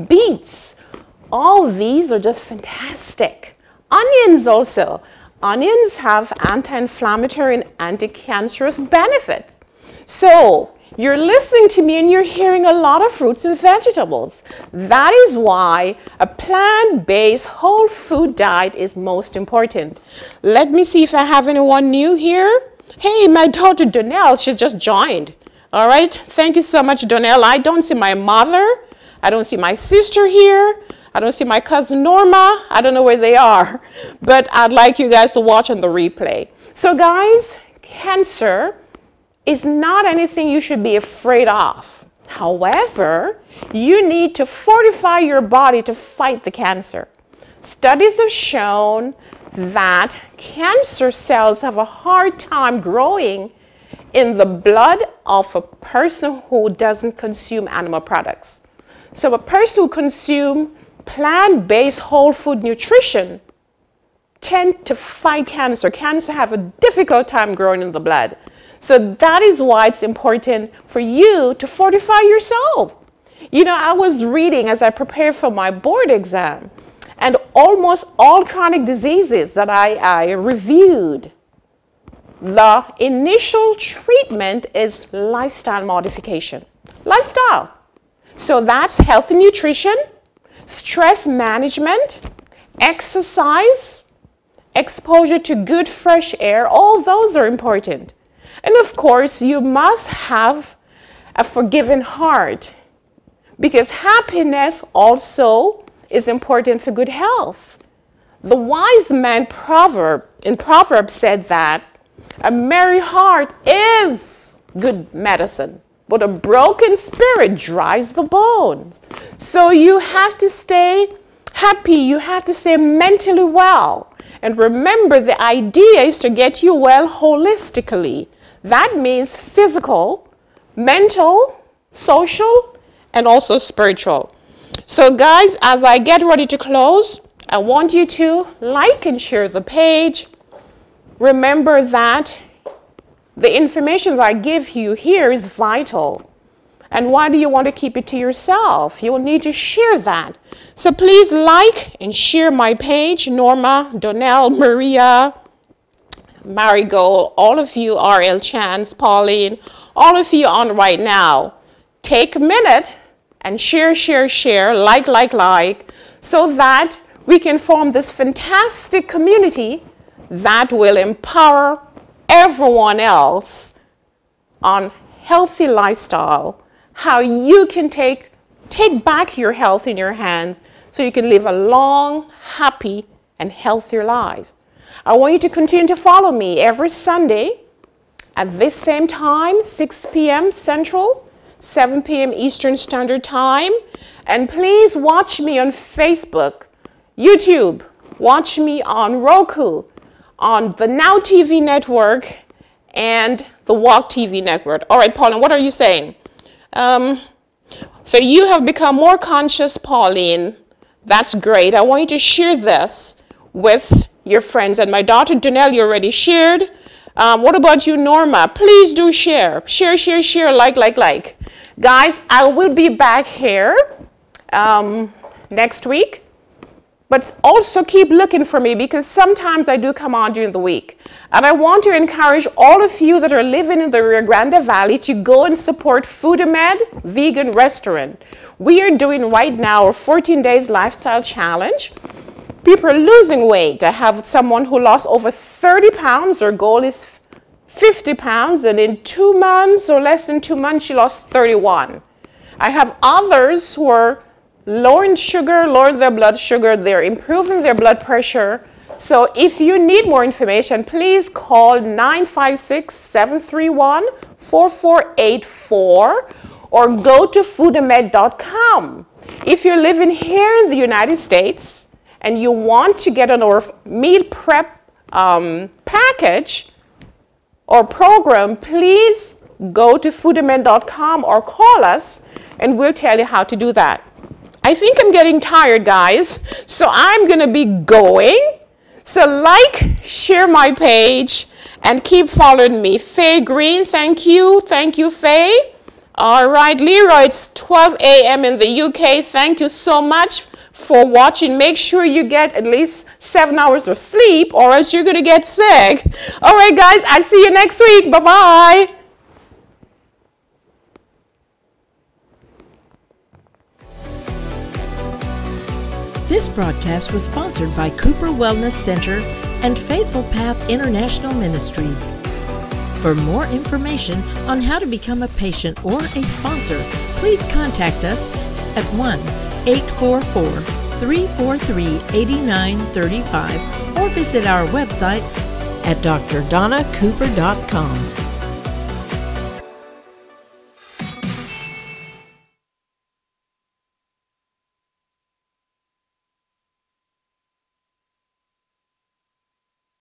beets. All these are just fantastic. Onions also. Onions have anti-inflammatory and anti-cancerous benefits. So you're listening to me and you're hearing a lot of fruits and vegetables. That is why a plant-based whole food diet is most important. Let me see if I have anyone new here. Hey, my daughter Donnell, she just joined. All right, thank you so much, Donnell. I don't see my mother. I don't see my sister here. I don't see my cousin Norma. I don't know where they are, but I'd like you guys to watch on the replay. So guys, cancer is not anything you should be afraid of. However, you need to fortify your body to fight the cancer. Studies have shown that cancer cells have a hard time growing in the blood of a person who doesn't consume animal products. So a person who consumes plant-based whole food nutrition tend to fight cancer. Cancer have a difficult time growing in the blood. So that is why it's important for you to fortify yourself. You know, I was reading as I prepared for my board exam, and almost all chronic diseases that I reviewed, the initial treatment is lifestyle modification. Lifestyle. So that's healthy nutrition, stress management, exercise, exposure to good fresh air. All those are important. And of course, you must have a forgiving heart, because happiness also is important for good health. The wise man in Proverbs said that a merry heart is good medicine, but a broken spirit dries the bones. So you have to stay happy. You have to stay mentally well. And remember, the idea is to get you well holistically. That means physical, mental, social, and also spiritual. So guys, as I get ready to close, I want you to like and share the page. Remember that the information that I give you here is vital. And why do you want to keep it to yourself? You will need to share that. So please like and share my page. Norma, Donnell, Maria, Marigold, all of you, R.L. Chance, Pauline, all of you on right now. Take a minute and share, like, so that we can form this fantastic community that will empower everyone else on healthy lifestyle, how you can take back your health in your hands so you can live a long, happy, and healthier life. I want you to continue to follow me every Sunday at this same time, 6 p.m. Central, 7 p.m. Eastern Standard Time. And please watch me on Facebook, YouTube, watch me on Roku, on the Now TV network, and the Walk TV network. All right, Pauline, what are you saying? So you have become more conscious, Pauline. That's great. I want you to share this with your friends. And my daughter, Donnell, you already shared. What about you, Norma? Please do share. Share, like. Guys, I will be back here next week. But also keep looking for me because sometimes I do come on during the week. And I want to encourage all of you that are living in the Rio Grande Valley to go and support FoodMed Vegan Restaurant. We are doing right now a 14 days lifestyle challenge. People are losing weight. I have someone who lost over 30 pounds. Her goal is 50 pounds. And in 2 months or less than 2 months, she lost 31. I have others who are lowering sugar, lowering their blood sugar. They're improving their blood pressure. So if you need more information, please call 956-731-4484 or go to foodmed.com. If you're living here in the United States and you want to get on our meal prep package or program, please go to foodmed.com or call us and we'll tell you how to do that. I think I'm getting tired, guys, so I'm going to be going. So like, share my page, and keep following me. Faye Green, thank you. Thank you, Faye. All right, Leroy, it's 12 a.m. in the UK. Thank you so much for watching. Make sure you get at least 7 hours of sleep or else you're going to get sick. All right, guys, I'll see you next week. Bye-bye. This broadcast was sponsored by Cooper Wellness Center and Faithful Path International Ministries. For more information on how to become a patient or a sponsor, please contact us at 1-844-343-8935 or visit our website at drdonacooper.com.